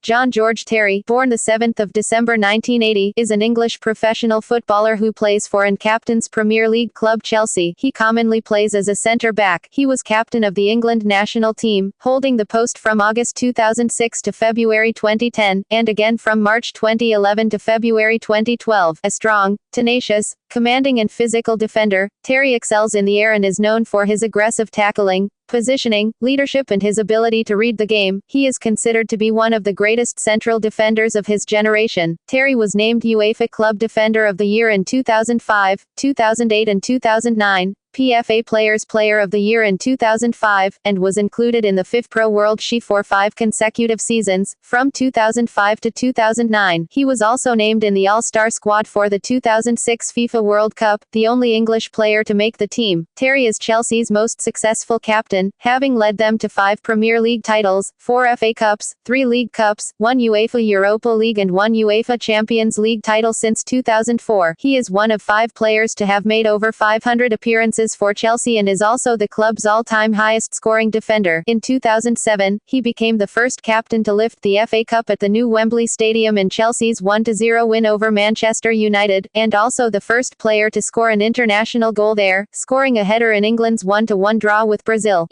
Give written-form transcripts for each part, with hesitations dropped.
John George Terry, born the 7th of December 1980, is an English professional footballer who plays for and captains Premier League club Chelsea. He commonly plays as a centre-back. He was captain of the England national team, holding the post from August 2006 to February 2010, and again from March 2011 to February 2012. A strong, tenacious, commanding and physical defender, Terry excels in the air and is known for his aggressive tackling, positioning, leadership and his ability to read the game. He is considered to be one of the greatest central defenders of his generation. Terry was named UEFA Club Defender of the Year in 2005, 2008 and 2009. PFA Players Player of the Year in 2005, and was included in the FIFPro World She for 5 consecutive seasons, from 2005 to 2009. He was also named in the All-Star squad for the 2006 FIFA World Cup, the only English player to make the team. Terry is Chelsea's most successful captain, having led them to 5 Premier League titles, 4 FA Cups, 3 League Cups, 1 UEFA Europa League and 1 UEFA Champions League title since 2004. He is one of 5 players to have made over 500 appearances for Chelsea and is also the club's all-time highest scoring defender. In 2007, he became the first captain to lift the FA Cup at the new Wembley Stadium in Chelsea's 1-0 win over Manchester United, and also the first player to score an international goal there, scoring a header in England's 1-1 draw with Brazil.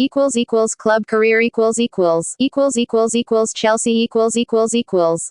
Club career Chelsea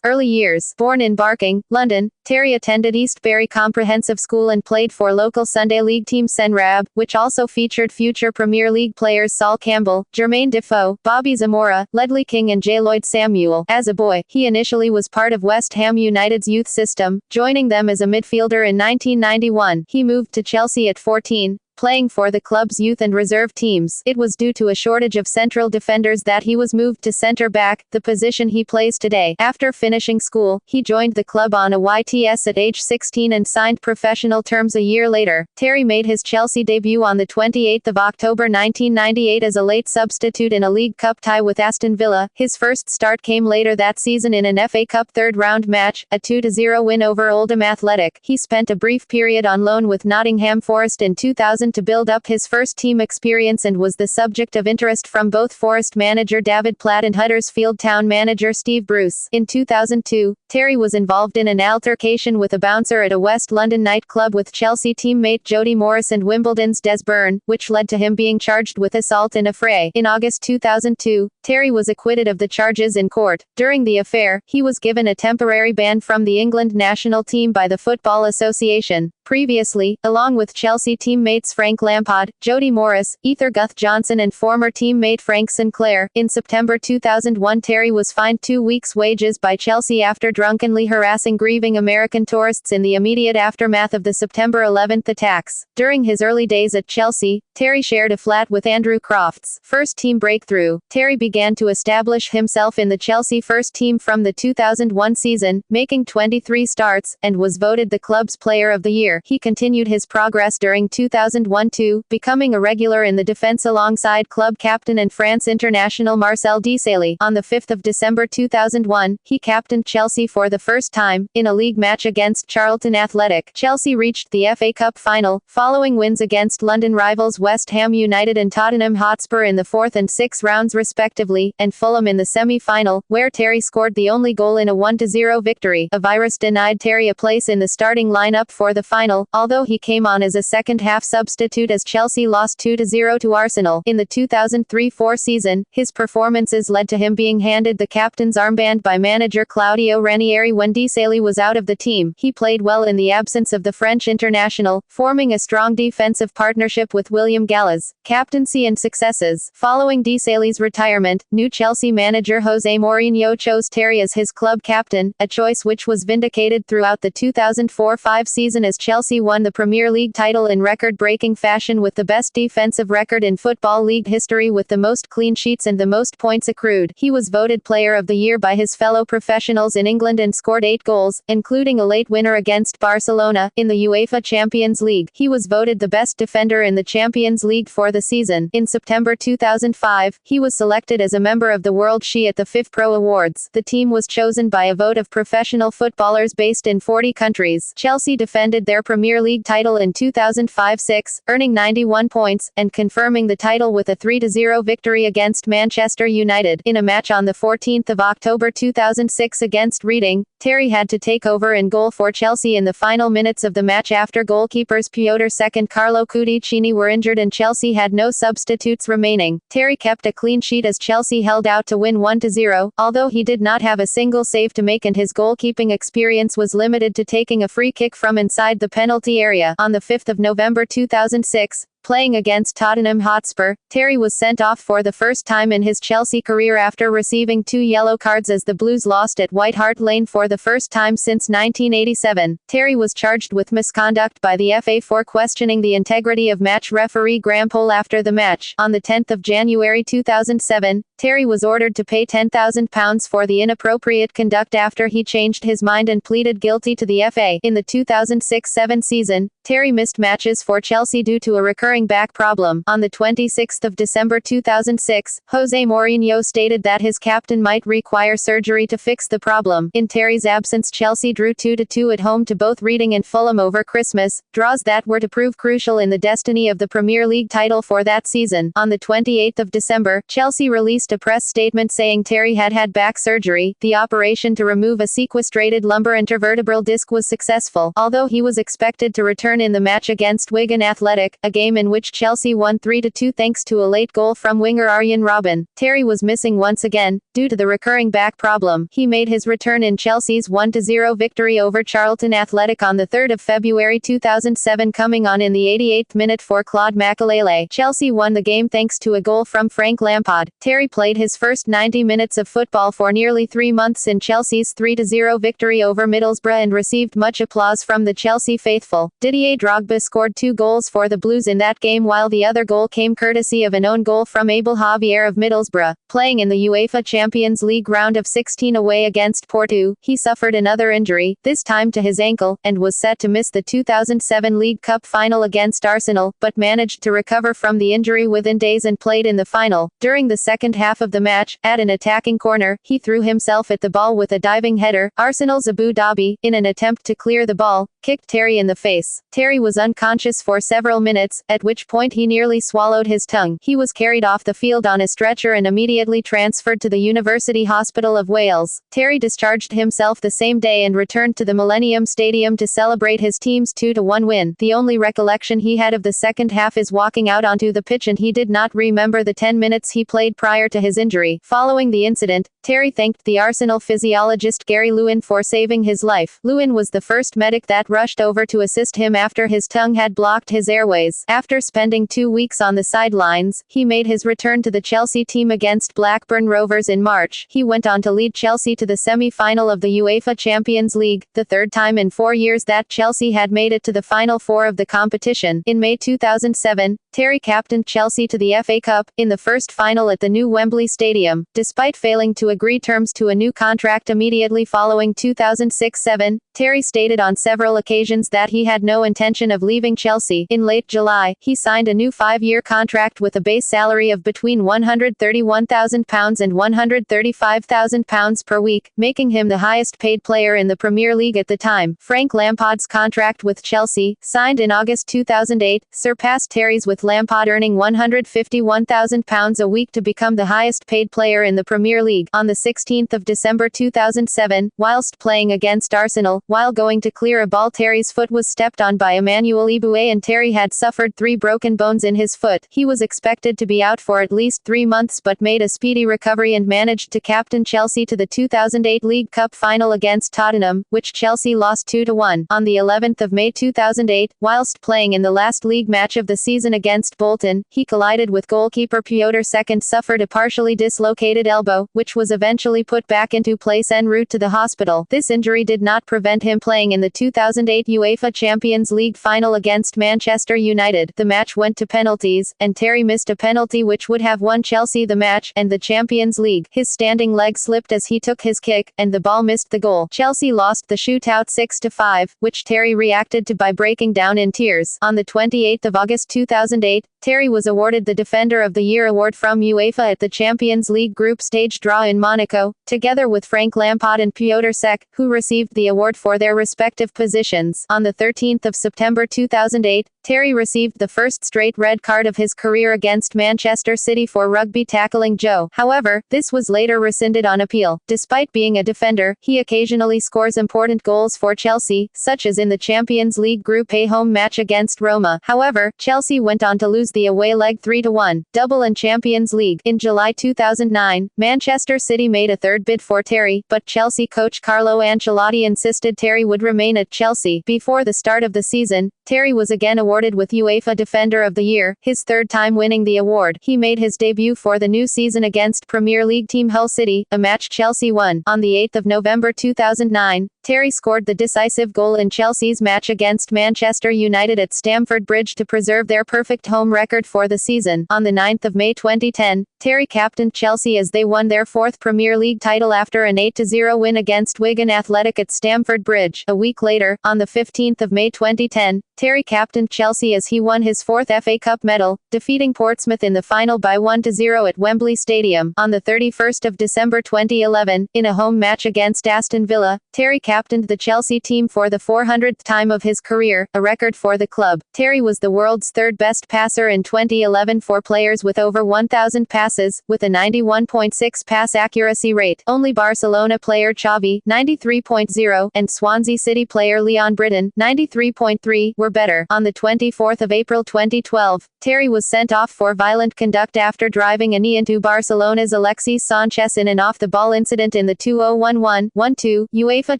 Early years. Born in Barking, London, Terry attended Eastbury Comprehensive School and played for local Sunday League team Senrab, which also featured future Premier League players Sol Campbell, Jermaine Defoe, Bobby Zamora, Ledley King and J. Lloyd Samuel. As a boy, he initially was part of West Ham United's youth system, joining them as a midfielder in 1991. He moved to Chelsea at 14, playing for the club's youth and reserve teams. It was due to a shortage of central defenders that he was moved to centre-back, the position he plays today. After finishing school, he joined the club on a YTS at age 16 and signed professional terms a year later. Terry made his Chelsea debut on the 28th of October 1998 as a late substitute in a League Cup tie with Aston Villa. His first start came later that season in an FA Cup third-round match, a 2-0 win over Oldham Athletic. He spent a brief period on loan with Nottingham Forest in 2000 to build up his first team experience and was the subject of interest from both Forest manager David Platt and Huddersfield Town manager Steve Bruce. In 2002, Terry was involved in an altercation with a bouncer at a West London nightclub with Chelsea teammate Jody Morris and Wimbledon's Des Byrne, which led to him being charged with assault in a fray. In August 2002, Terry was acquitted of the charges in court. During the affair, he was given a temporary ban from the England national team by the Football Association. Previously, along with Chelsea teammates Frank Lampard, Jody Morris, Ether Guth Johnson and former teammate Frank Sinclair, in September 2001 Terry was fined 2 weeks' wages by Chelsea after drunkenly harassing grieving American tourists in the immediate aftermath of the September 11 attacks. During his early days at Chelsea, Terry shared a flat with Andrew Croft's first team breakthrough. Terry began to establish himself in the Chelsea first team from the 2001 season, making 23 starts, and was voted the club's player of the year. He continued his progress during 2001-2, becoming a regular in the defense alongside club captain and France international Marcel Desailly. On the 5th of December 2001, he captained Chelsea for the first time, in a league match against Charlton Athletic. Chelsea reached the FA Cup final, following wins against London rivals West Ham United and Tottenham Hotspur in the 4th and 6th rounds respectively, and Fulham in the semi-final, where Terry scored the only goal in a 1-0 victory. A virus denied Terry a place in the starting lineup for the final, although he came on as a second-half substitute as Chelsea lost 2-0 to Arsenal. In the 2003-04 season, his performances led to him being handed the captain's armband by manager Claudio Ranieri when Desailly was out of the team. He played well in the absence of the French international, forming a strong defensive partnership with William Gallas. Captaincy and successes. Following Desailly's retirement, new Chelsea manager Jose Mourinho chose Terry as his club captain, a choice which was vindicated throughout the 2004-05 season as Chelsea won the Premier League title in record-breaking fashion with the best defensive record in Football League history with the most clean sheets and the most points accrued. He was voted Player of the Year by his fellow professionals in England and scored 8 goals, including a late winner against Barcelona, in the UEFA Champions League. He was voted the best defender in the Champions League for the season. In September 2005, he was selected as a member of the World She at the FIFPro Awards. The team was chosen by a vote of professional footballers based in 40 countries. Chelsea defended their Premier League title in 2005-06, earning 91 points, and confirming the title with a 3-0 victory against Manchester United. In a match on the 14th of October 2006 against Reading, Terry had to take over in goal for Chelsea in the final minutes of the match after goalkeepers Piotr Cech and Carlo Cudicini were injured and Chelsea had no substitutes remaining. Terry kept a clean sheet as Chelsea held out to win 1-0, although he did not have a single save to make and his goalkeeping experience was limited to taking a free kick from inside the penalty area. On the 5th of November 2006, playing against Tottenham Hotspur, Terry was sent off for the first time in his Chelsea career after receiving 2 yellow cards as the Blues lost at White Hart Lane for the first time since 1987. Terry was charged with misconduct by the FA for questioning the integrity of match referee Graham Poll after the match. On the 10th of January 2007, Terry was ordered to pay £10,000 for the inappropriate conduct after he changed his mind and pleaded guilty to the FA. In the 2006-07 season, Terry missed matches for Chelsea due to a recurring back problem. On the 26th of December 2006, Jose Mourinho stated that his captain might require surgery to fix the problem. In Terry's absence, Chelsea drew 2-2 at home to both Reading and Fulham over Christmas, draws that were to prove crucial in the destiny of the Premier League title for that season. On the 28th of December, Chelsea released a press statement saying Terry had had back surgery. The operation to remove a sequestrated lumbar intervertebral disc was successful, although he was expected to return in the match against Wigan Athletic, a game in which Chelsea won 3-2 thanks to a late goal from winger Arjen Robben. Terry was missing once again, due to the recurring back problem. He made his return in Chelsea's 1-0 victory over Charlton Athletic on the 3rd of February 2007, coming on in the 88th minute for Claude Makelele. Chelsea won the game thanks to a goal from Frank Lampard. Terry played his first 90 minutes of football for nearly 3 months in Chelsea's 3-0 victory over Middlesbrough and received much applause from the Chelsea faithful. Didier Drogba scored 2 goals for the Blues in that game, while the other goal came courtesy of an own goal from Abel Javier of Middlesbrough. Playing in the UEFA Champions League round of 16 away against Porto, he suffered another injury, this time to his ankle, and was set to miss the 2007 League Cup final against Arsenal, but managed to recover from the injury within days and played in the final. During the second half of the match, at an attacking corner, he threw himself at the ball with a diving header. Arsenal's Abu Dhabi, in an attempt to clear the ball, kicked Terry in the face. Terry was unconscious for several minutes, at which point he nearly swallowed his tongue. He was carried off the field on a stretcher and immediately transferred to the University Hospital of Wales. Terry discharged himself the same day and returned to the Millennium Stadium to celebrate his team's 2-1 win. The only recollection he had of the second half is walking out onto the pitch, and he did not remember the 10 minutes he played prior to his injury. Following the incident, Terry thanked the Arsenal physiologist Gary Lewin for saving his life. Lewin was the first medic that rushed over to assist him after his tongue had blocked his airways. After spending 2 weeks on the sidelines, he made his return to the Chelsea team against Blackburn Rovers in March. He went on to lead Chelsea to the semi-final of the UEFA Champions League, the third time in 4 years that Chelsea had made it to the final 4 of the competition. In May 2007, Terry captained Chelsea to the FA Cup, in the first final at the new Wembley Stadium. Despite failing to agree terms to a new contract immediately following 2006-07, Terry stated on several occasions that he had no intention of leaving Chelsea. In late July, he signed a new 5-year contract with a base salary of between £131,000 and £135,000 per week, making him the highest paid player in the Premier League at the time. Frank Lampard's contract with Chelsea, signed in August 2008, surpassed Terry's, with Lampard earning £151,000 a week to become the highest paid player in the Premier League. On the 16th of December 2007, whilst playing against Arsenal, while going to clear a ball, Terry's foot was stepped on by Emmanuel Iboué and Terry had suffered 3 broken bones in his foot. He was expected to be out for at least 3 months but made a speedy recovery and managed to captain Chelsea to the 2008 League Cup final against Tottenham, which Chelsea lost 2-1. On the 11th of May 2008, whilst playing in the last league match of the season against Bolton, he collided with goalkeeper Piotr Cech and suffered a partially dislocated elbow, which was eventually put back into place en route to the hospital. This injury did not prevent him playing in the 2008 UEFA Champions League final against Manchester United. the match went to penalties, and Terry missed a penalty which would have won Chelsea the match and the Champions League. His standing leg slipped as he took his kick, and the ball missed the goal. Chelsea lost the shootout 6-5, which Terry reacted to by breaking down in tears. On the 28th of August 2008, Terry was awarded the Defender of the Year award from UEFA at the Champions League group stage draw in Monaco, together with Frank Lampard and Piotr Cech, who received the award for their respective positions. On the 13th of September 2008, Terry received the first straight red card of his career against Manchester City for rugby tackling Joe. However, this was later rescinded on appeal. Despite being a defender, he occasionally scores important goals for Chelsea, such as in the Champions League Group A home match against Roma. However, Chelsea went on to lose the away leg 3-1, double and Champions League. In July 2009, Manchester City made a third bid for Terry, but Chelsea coach Carlo Ancelotti insisted Terry would remain at Chelsea. Before the start of the season, Terry was again awarded with UEFA Defender of the Year, his third time winning the award. He made his debut for the new season against Premier League team Hull City, a match Chelsea won. On the 8th of November 2009, Terry scored the decisive goal in Chelsea's match against Manchester United at Stamford Bridge to preserve their perfect home record for the season. On the 9th of May 2010, Terry captained Chelsea as they won their fourth Premier League title after an 8-0 win against Wigan Athletic at Stamford Bridge. A week later, on the 15th of May 2010, Terry captained Chelsea as he won his fourth FA Cup medal, defeating Portsmouth in the final by 1-0 at Wembley Stadium. On the 31st of December 2011, in a home match against Aston Villa, Terry captained the Chelsea team for the 400th time of his career, a record for the club. Terry was the world's third best passer in 2011 for players with over 1,000 passes, with a 91.6 pass accuracy rate. Only Barcelona player Xavi, 93.0, and Swansea City player Leon Britton, 93.3, were better. On the 24th of April 2012, Terry was sent off for violent conduct after driving a knee into Barcelona's Alexis Sanchez in an off-the-ball incident in the 2011-12 UEFA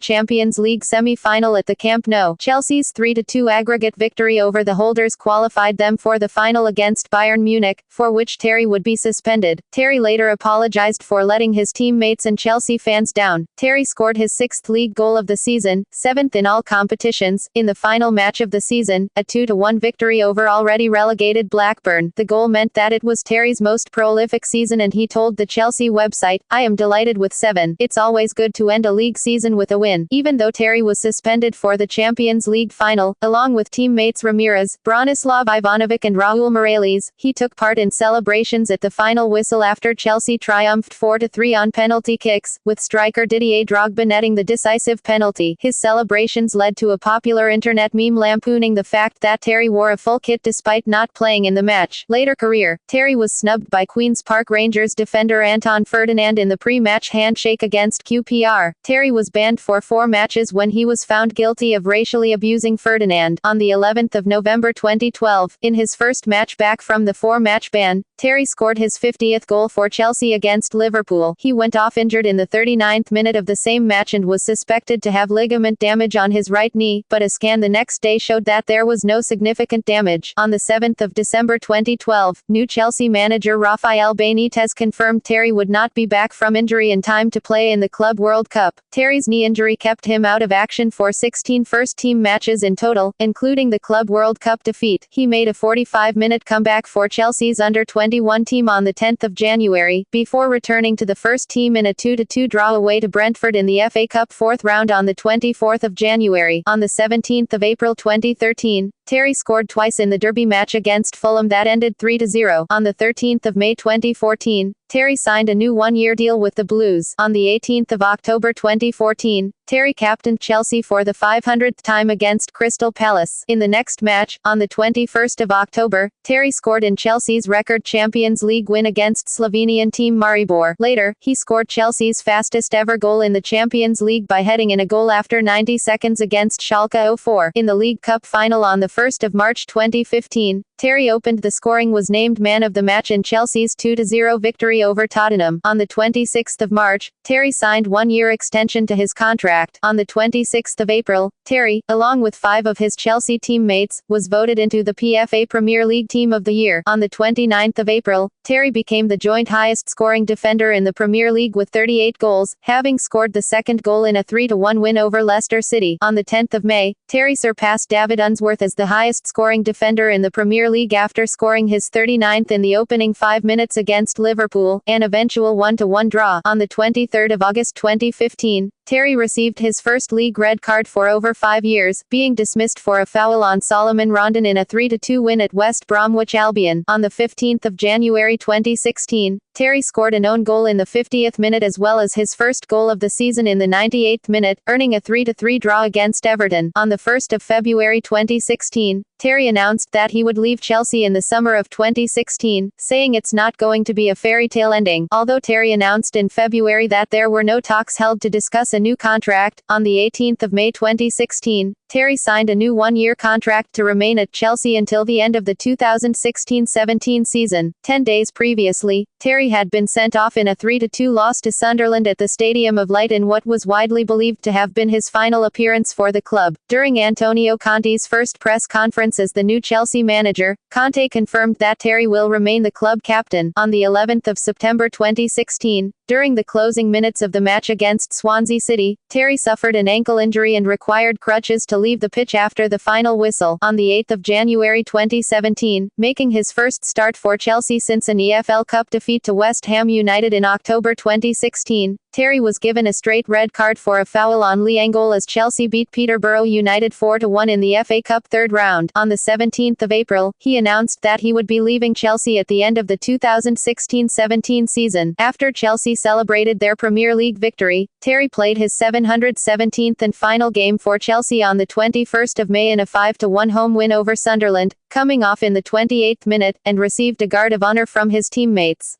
Champions League semi-final at the Camp Nou. Chelsea's 3-2 aggregate victory over the holders qualified them for the final against Bayern Munich, for which Terry would be suspended. Terry later apologized for letting his teammates and Chelsea fans down. Terry scored his sixth league goal of the season, seventh in all competitions, in the final match of the season, a 2-1 victory over already relegated Blackburn. The goal meant that it was Terry's most prolific season, and he told the Chelsea website, "I am delighted with 7. It's always good to end a league season with a win." Even though Terry was suspended for the Champions League final, along with teammates Ramirez, Branislav Ivanovic and Raul Morales, he took part in celebrations at the final whistle after Chelsea triumphed 4-3 on penalty kicks, with striker Didier Drogba netting the decisive penalty. His celebrations led to a popular internet meme lampooning the fact that Terry wore a full kit despite not playing in the match. Later career, Terry was snubbed by Queen's Park Rangers defender Anton Ferdinand in the pre-match handshake against QPR. Terry was banned for 4 matches when he was found guilty of racially abusing Ferdinand. On the 11th of November 2012, in his first match back from the 4-match ban, Terry scored his 50th goal for Chelsea against Liverpool. He went off injured in the 39th minute of the same match and was suspected to have ligament damage on his right knee, but a scan the next day showed that there was no significant damage. On the 7th of December 2012, new Chelsea manager Rafael Benitez confirmed Terry would not be back from injury in time to play in the Club World Cup. Terry's knee injury kept him out of action for 16 first-team matches in total, including the Club World Cup defeat. He made a 45-minute comeback for Chelsea's under-21 team on the 10th of January, before returning to the first team in a 2-2 draw away to Brentford in the FA Cup 4th round on the 24th of January. On the 17th of April 2013, Terry scored twice in the derby match against Fulham that ended 3-0. On the 13th of May 2014, Terry signed a new 1-year deal with the Blues. On the 18th of October 2014, Terry captained Chelsea for the 500th time against Crystal Palace. In the next match, on the 21st of October, Terry scored in Chelsea's record Champions League win against Slovenian team Maribor. Later, he scored Chelsea's fastest ever goal in the Champions League by heading in a goal after 90 seconds against Schalke 04. In the League Cup final on the 1st of March 2015, Terry opened the scoring, was named man of the match in Chelsea's 2-0 victory over Tottenham. On the 26th of March, Terry signed 1-year extension to his contract. On the 26th of April, Terry, along with 5 of his Chelsea teammates, was voted into the PFA Premier League Team of the Year. On the 29th of April, Terry became the joint highest scoring defender in the Premier League with 38 goals, having scored the second goal in a 3-1 win over Leicester City. On the 10th of May, Terry surpassed David Unsworth as the highest scoring defender in the Premier Premier League after scoring his 39th in the opening 5 minutes against Liverpool, an eventual 1-1 draw. On the 23rd of August 2015, Terry received his first league red card for over 5 years, being dismissed for a foul on Solomon Rondon in a 3-2 win at West Bromwich Albion. On the 15th of January 2016, Terry scored an own goal in the 50th minute as well as his first goal of the season in the 98th minute, earning a 3-3 draw against Everton. On the 1st of February 2016, Terry announced that he would leave Chelsea in the summer of 2016, saying it's not going to be a fairy tale ending. Although Terry announced in February that there were no talks held to discuss a new contract, on the 18th of May 2016, Terry signed a new 1-year contract to remain at Chelsea until the end of the 2016-17 season. 10 days previously, Terry had been sent off in a 3-2 loss to Sunderland at the Stadium of Light in what was widely believed to have been his final appearance for the club. During Antonio Conte's first press conference as the new Chelsea manager, Conte confirmed that Terry will remain the club captain. On the 11th of September 2016, during the closing minutes of the match against Swansea City, Terry suffered an ankle injury and required crutches to leave the pitch after the final whistle. On the 8th of January 2017, making his first start for Chelsea since an EFL Cup defeat to West Ham United in October 2016, Terry was given a straight red card for a foul on Lee Angol as Chelsea beat Peterborough United 4-1 in the FA Cup third round. On the 17th of April, he announced that he would be leaving Chelsea at the end of the 2016-17 season. After Chelsea celebrated their Premier League victory, Terry played his 717th and final game for Chelsea on the 21st of May in a 5-1 home win over Sunderland, coming off in the 28th minute, and received a guard of honor from his teammates.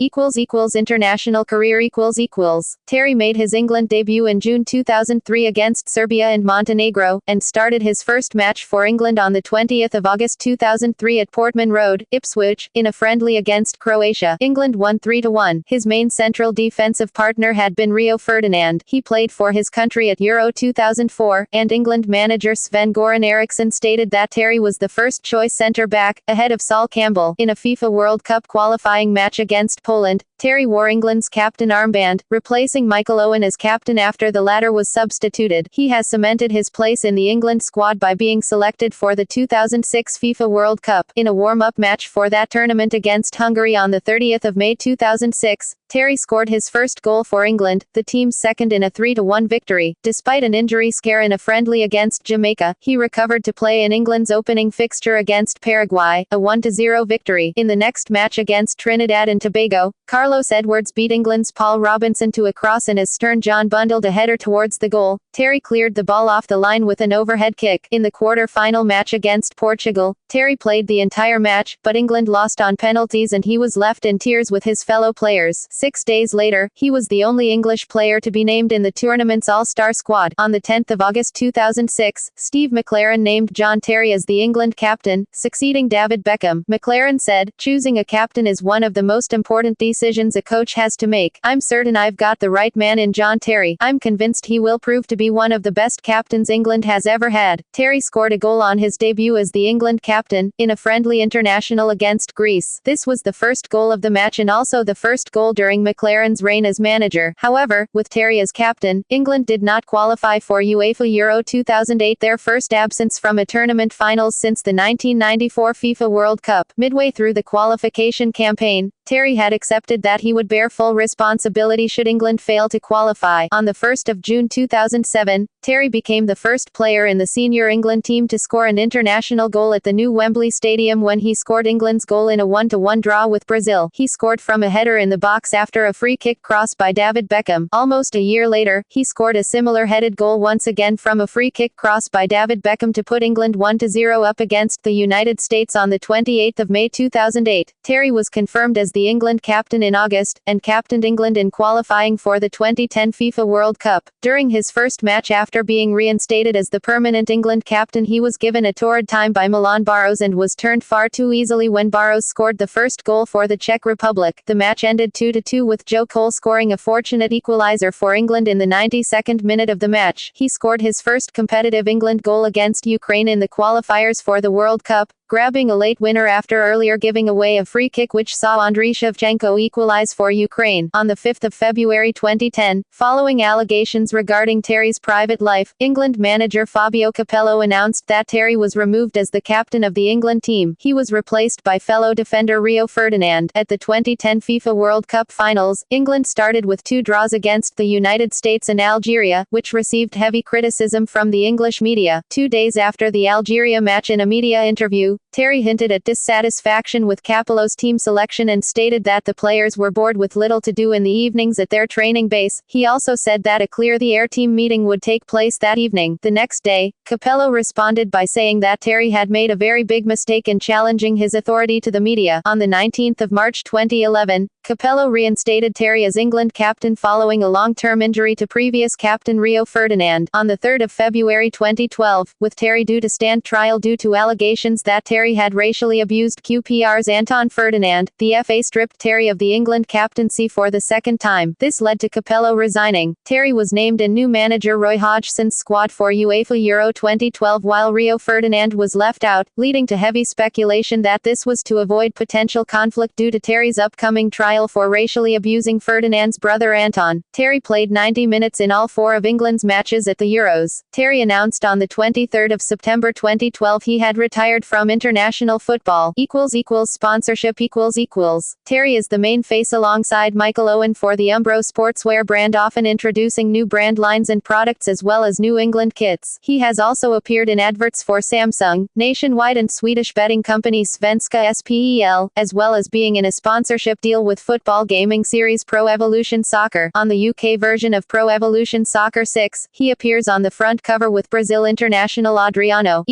International career Terry made his England debut in June 2003 against Serbia and Montenegro, and started his first match for England on the 20th of August 2003 at Portman Road, Ipswich, in a friendly against Croatia. England won 3-1. His main central defensive partner had been Rio Ferdinand. He played for his country at Euro 2004, and England manager Sven-Goran Eriksson stated that Terry was the first-choice centre-back, ahead of Sol Campbell. In a FIFA World Cup qualifying match against Poland, Terry wore England's captain armband, replacing Michael Owen as captain after the latter was substituted. He has cemented his place in the England squad by being selected for the 2006 FIFA World Cup. In a warm-up match for that tournament against Hungary on the 30th of May 2006, Terry scored his first goal for England, the team's second in a 3-1 victory. Despite an injury scare in a friendly against Jamaica, he recovered to play in England's opening fixture against Paraguay, a 1-0 victory. In the next match against Trinidad and Tobago, Carlos Edwards beat England's Paul Robinson to a cross and as Stern John bundled a header towards the goal, Terry cleared the ball off the line with an overhead kick. In the quarter-final match against Portugal, Terry played the entire match, but England lost on penalties and he was left in tears with his fellow players. 6 days later, he was the only English player to be named in the tournament's All-Star squad. On the 10th of August 2006, Steve McLaren named John Terry as the England captain, succeeding David Beckham. McLaren said, "Choosing a captain is one of the most important decisions a coach has to make. I'm certain I've got the right man in John Terry. I'm convinced he will prove to be one of the best captains England has ever had." Terry scored a goal on his debut as the England captain, in a friendly international against Greece. This was the first goal of the match and also the first goal during McLaren's reign as manager. However, with Terry as captain, England did not qualify for UEFA Euro 2008, their first absence from a tournament finals since the 1994 FIFA World Cup. Midway through the qualification campaign, Terry had accepted that he would bear full responsibility should England fail to qualify. On the 1st of June 2007, Terry became the first player in the senior England team to score an international goal at the new Wembley Stadium when he scored England's goal in a 1-1 draw with Brazil. He scored from a header in the box after a free kick cross by David Beckham. Almost a year later, he scored a similar headed goal once again from a free kick cross by David Beckham to put England 1-0 up against the United States on the 28th of May 2008. Terry was confirmed as the England captain in August, and captained England in qualifying for the 2010 FIFA World Cup. During his first match after being reinstated as the permanent England captain, he was given a torrid time by Milan Barros and was turned far too easily when Barros scored the first goal for the Czech Republic. The match ended 2-2 with Joe Cole scoring a fortunate equalizer for England in the 92nd minute of the match. He scored his first competitive England goal against Ukraine in the qualifiers for the World Cup, grabbing a late winner after earlier giving away a free kick which saw Andriy Shevchenko equalize for Ukraine. On the 5th of February 2010, following allegations regarding Terry's private life, England manager Fabio Capello announced that Terry was removed as the captain of the England team. He was replaced by fellow defender Rio Ferdinand. At the 2010 FIFA World Cup finals, England started with 2 draws against the United States and Algeria, which received heavy criticism from the English media. 2 days after the Algeria match, in a media interview, Terry hinted at dissatisfaction with Capello's team selection and stated that the players were bored with little to do in the evenings at their training base. He also said that a clear-the-air team meeting would take place that evening. The next day, Capello responded by saying that Terry had made a very big mistake in challenging his authority to the media. On the 19th of March 2011, Capello reinstated Terry as England captain following a long-term injury to previous captain Rio Ferdinand. On the 3rd of February 2012, with Terry due to stand trial due to allegations that Terry had racially abused QPR's Anton Ferdinand, the FA stripped Terry of the England captaincy for the second time. This led to Capello resigning. Terry was named in new manager Roy Hodgson's squad for UEFA Euro 2012 while Rio Ferdinand was left out, leading to heavy speculation that this was to avoid potential conflict due to Terry's upcoming trial for racially abusing Ferdinand's brother Anton. Terry played 90 minutes in all 4 of England's matches at the Euros. Terry announced on the 23rd of September 2012 he had retired from international football. Sponsorship. Terry is the main face alongside Michael Owen for the Umbro sportswear brand, often introducing new brand lines and products as well as new England kits. He has also appeared in adverts for Samsung, Nationwide and Swedish betting company Svenska SPEL, as well as being in a sponsorship deal with football gaming series Pro Evolution Soccer. On the UK version of Pro Evolution Soccer 6, he appears on the front cover with Brazil international Adriano.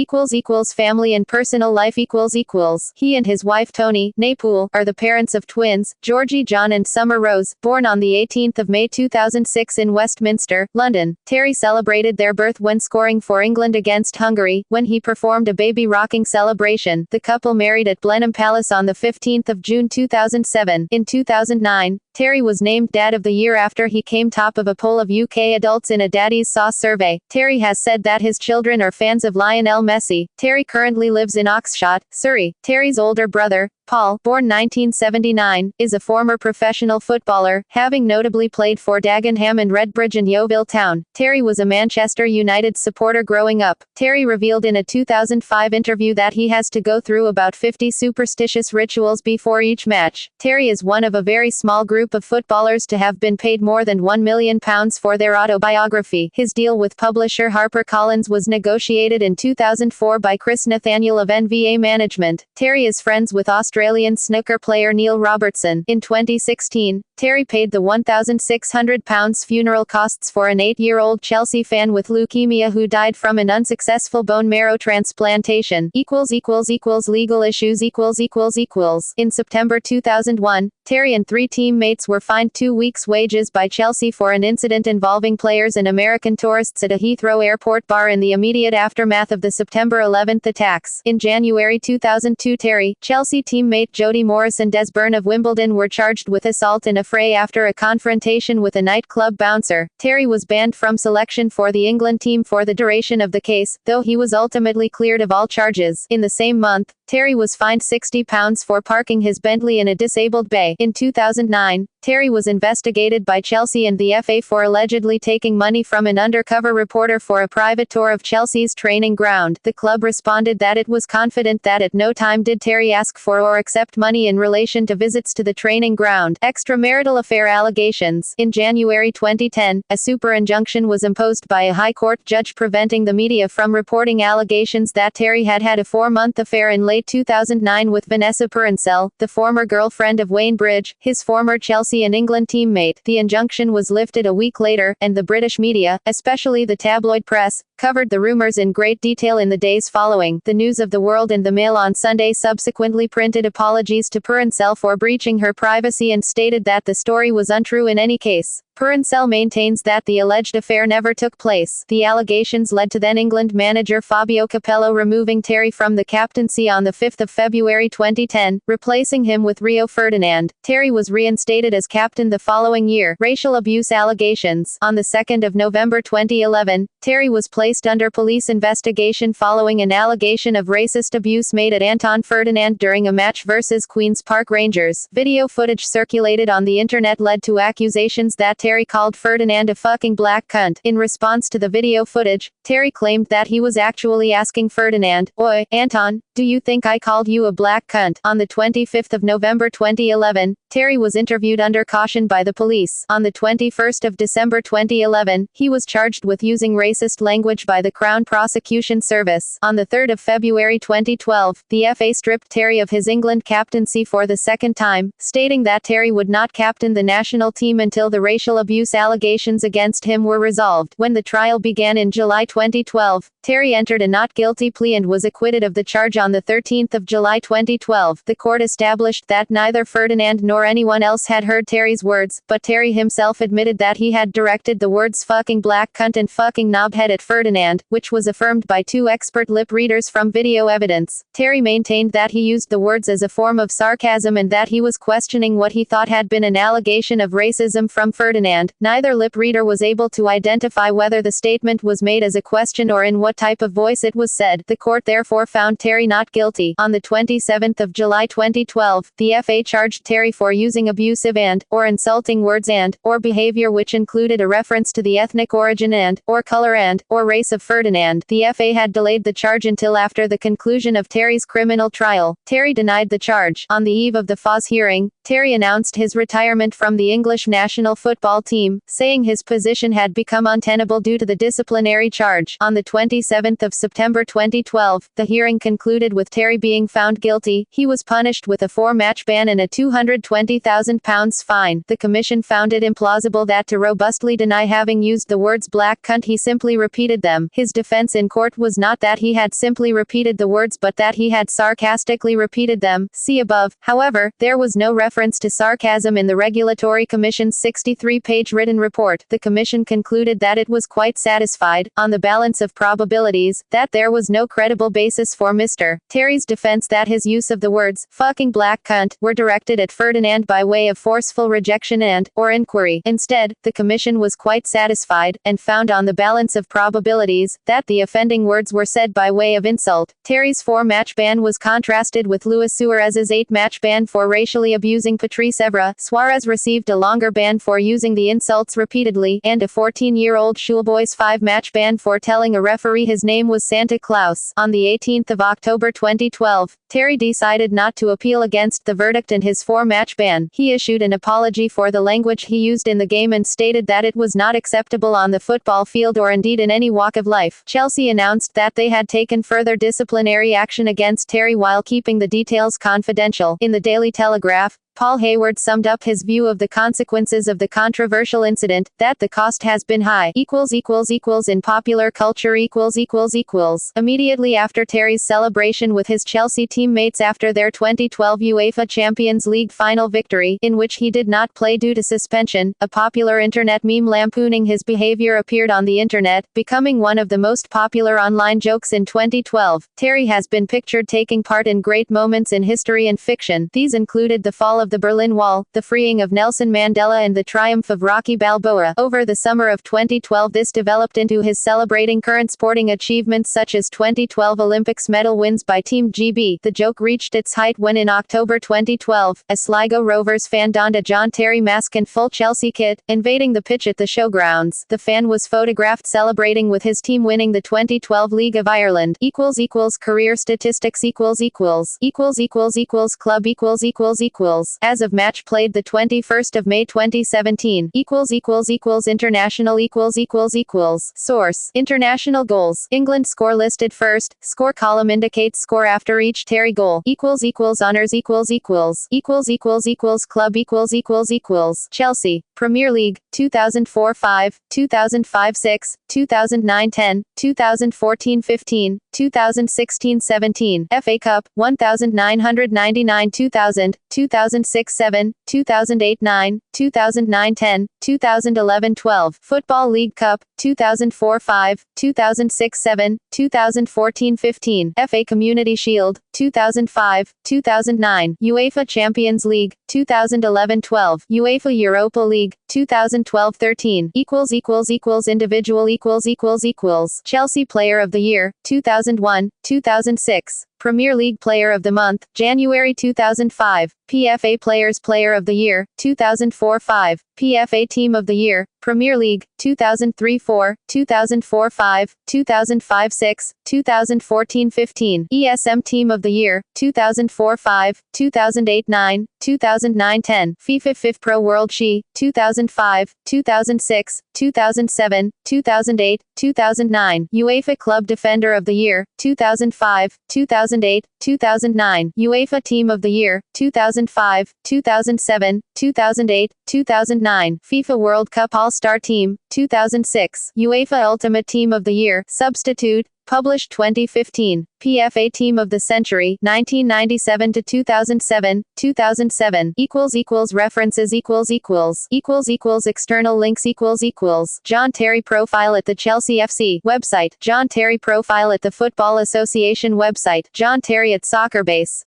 Family and personal life. He and his wife Toni Napool are the parents of twins, Georgie John and Summer Rose, born on the 18th of May 2006 in Westminster, London. Terry celebrated their birth when scoring for England against Hungary, when he performed a baby rocking celebration. The couple married at Blenheim Palace on the 15th of June 2007. In 2009, Terry was named Dad of the Year after he came top of a poll of UK adults in a Daddy's Sauce survey. Terry has said that his children are fans of Lionel Messi. Terry currently lives in Oxshott, Surrey. Terry's older brother, Paul, born 1979, is a former professional footballer, having notably played for Dagenham and Redbridge and Yeovil Town. Terry was a Manchester United supporter growing up. Terry revealed in a 2005 interview that he has to go through about 50 superstitious rituals before each match. Terry is one of a very small group of footballers to have been paid more than £1 million for their autobiography. His deal with publisher HarperCollins was negotiated in 2004 by Chris Nathaniel of NVA Management. Terry is friends with Australian snooker player Neil Robertson. In 2016, Terry paid the £1,600 funeral costs for an 8-year-old Chelsea fan with leukemia who died from an unsuccessful bone marrow transplantation. Legal issues. In September 2001, Terry and 3 teammates were fined 2 weeks' wages by Chelsea for an incident involving players and American tourists at a Heathrow airport bar in the immediate aftermath of the September 11 attacks. In January 2002, Terry, Chelsea teammate Jody Morris and Des Byrne of Wimbledon were charged with assault in a fray after a confrontation with a nightclub bouncer. Terry was banned from selection for the England team for the duration of the case, though he was ultimately cleared of all charges. In the same month, Terry was fined £60 for parking his Bentley in a disabled bay. In 2009, Terry was investigated by Chelsea and the FA for allegedly taking money from an undercover reporter for a private tour of Chelsea's training ground. The club responded that it was confident that at no time did Terry ask for or accept money in relation to visits to the training ground. Extramarital affair allegations. In January 2010, a super injunction was imposed by a High Court judge preventing the media from reporting allegations that Terry had had a 4-month affair in late 2009 with Vanessa Purancell, the former girlfriend of Wayne Bridge, his former Chelsea and England teammate. The injunction was lifted a week later, and the British media, especially the tabloid press, covered the rumors in great detail in the days following. The News of the World and the Mail on Sunday subsequently printed apologies to Purancell for breaching her privacy and stated that the story was untrue in any case. Purancell maintains that the alleged affair never took place. The allegations led to then England manager Fabio Capello removing Terry from the captaincy on the 5th of February 2010, replacing him with Rio Ferdinand. Terry was reinstated as captain the following year. Racial abuse allegations. On the 2nd of November 2011, Terry was placed placed under police investigation following an allegation of racist abuse made at Anton Ferdinand during a match versus Queen's Park Rangers. Video footage circulated on the internet led to accusations that Terry called Ferdinand a fucking black cunt. In response to the video footage, Terry claimed that he was actually asking Ferdinand, "Oi, Anton, do you think I called you a black cunt?" On the 25th of November 2011, Terry was interviewed under caution by the police. On the 21st of December 2011, he was charged with using racist language by the Crown Prosecution Service. On the 3rd of February 2012, the FA stripped Terry of his England captaincy for the second time, stating that Terry would not captain the national team until the racial abuse allegations against him were resolved. When the trial began in July 2012, Terry entered a not guilty plea and was acquitted of the charge on the 13th of July 2012. The court established that neither Ferdinand nor anyone else had heard Terry's words, but Terry himself admitted that he had directed the words fucking black cunt and fucking knobhead at Ferdinand, which was affirmed by two expert lip readers from video evidence. Terry maintained that he used the words as a form of sarcasm and that he was questioning what he thought had been an allegation of racism from Ferdinand. Neither lip reader was able to identify whether the statement was made as a question or in what type of voice it was said. The court therefore found Terry not guilty. On the 27th of July 2012, the FA charged Terry for using abusive or insulting words or behavior which included a reference to the ethnic origin or color or race of Ferdinand. The FA had delayed the charge until after the conclusion of Terry's criminal trial. Terry denied the charge. On the eve of the FA's hearing, Terry announced his retirement from the English national football team, saying his position had become untenable due to the disciplinary charge. On the 27th of September 2012, the hearing concluded with Terry being found guilty. He was punished with a 4-match ban and a £220,000 fine. The commission found it implausible that to robustly deny having used the words black cunt he simply repeated them. His defense in court was not that he had simply repeated the words but that he had sarcastically repeated them. See above. However, there was no reference to sarcasm in the Regulatory Commission's 63-page written report. The commission concluded that it was quite satisfied, on the balance of probabilities, that there was no credible basis for Mr. Terry's defense that his use of the words fucking black cunt were directed at Ferdinand by way of forceful rejection or inquiry. Instead, the commission was quite satisfied, and found on the balance of probabilities, that the offending words were said by way of insult. Terry's 4-match ban was contrasted with Luis Suarez's 8-match ban for racially abusing Patrice Evra. Suarez received a longer ban for using the insults repeatedly, and a 14-year-old schoolboy's 5-match ban for telling a referee his name was Santa Claus. On the 18th of October 2012, Terry decided not to appeal against the verdict in his 4-match ban. He issued an apology for the language he used in the game and stated that it was not acceptable on the football field or indeed in any walk of life. Chelsea announced that they had taken further disciplinary action against Terry while keeping the details confidential. In the Daily Telegraph, Paul Hayward summed up his view of the consequences of the controversial incident, that the cost has been high. In popular culture Immediately after Terry's celebration with his Chelsea teammates after their 2012 UEFA Champions League final victory, in which he did not play due to suspension, a popular internet meme lampooning his behavior appeared on the internet, becoming one of the most popular online jokes in 2012. Terry has been pictured taking part in great moments in history and fiction. These included the fall of the Berlin Wall, the freeing of Nelson Mandela and the triumph of Rocky Balboa. Over the summer of 2012 this developed into his celebrating current sporting achievements such as 2012 Olympics medal wins by Team GB. The joke reached its height when in October 2012, a Sligo Rovers fan donned a John Terry mask and full Chelsea kit, invading the pitch at the showgrounds. The fan was photographed celebrating with his team winning the 2012 League of Ireland. Career statistics Club As of match played the 21st of May 2017. International Source: International goals. England score listed first. Score column indicates score after each Terry goal. Honors Club Chelsea Premier League 2004-5, 2005-6, 2009-10, 2014-15, 2016-17. FA Cup 1999-2000, 2006 2006-7, 2008-9, 2009-10, 2011-12, Football League Cup, 2004-5, 2006-7, 2014-15, FA Community Shield, 2005, 2009, UEFA Champions League, 2011-12, UEFA Europa League, 2012-13, Individual Chelsea Player of the Year, 2001, 2006. Premier League Player of the Month, January 2005, PFA Players Player of the Year, 2004-5, PFA Team of the Year, Premier League, 2003-4, 2004-5, 2005-6, 2014-15, ESM Team of the Year, 2004-5, 2008-9, 2009-10, FIFA FIFPro World She, 2005, 2006, 2007, 2008, 2009, UEFA Club Defender of the Year, 2005, 2008, 2009, UEFA Team of the Year, 2005, 2007, 2008, 2009, FIFA World Cup All-Star Team, 2006, UEFA Ultimate Team of the Year, Substitute, published 2015, PFA Team of the Century, 1997 to 2007, 2007, references external links John Terry Profile at the Chelsea FC website, John Terry Profile at the Football Association website, John Terry at Soccer Base.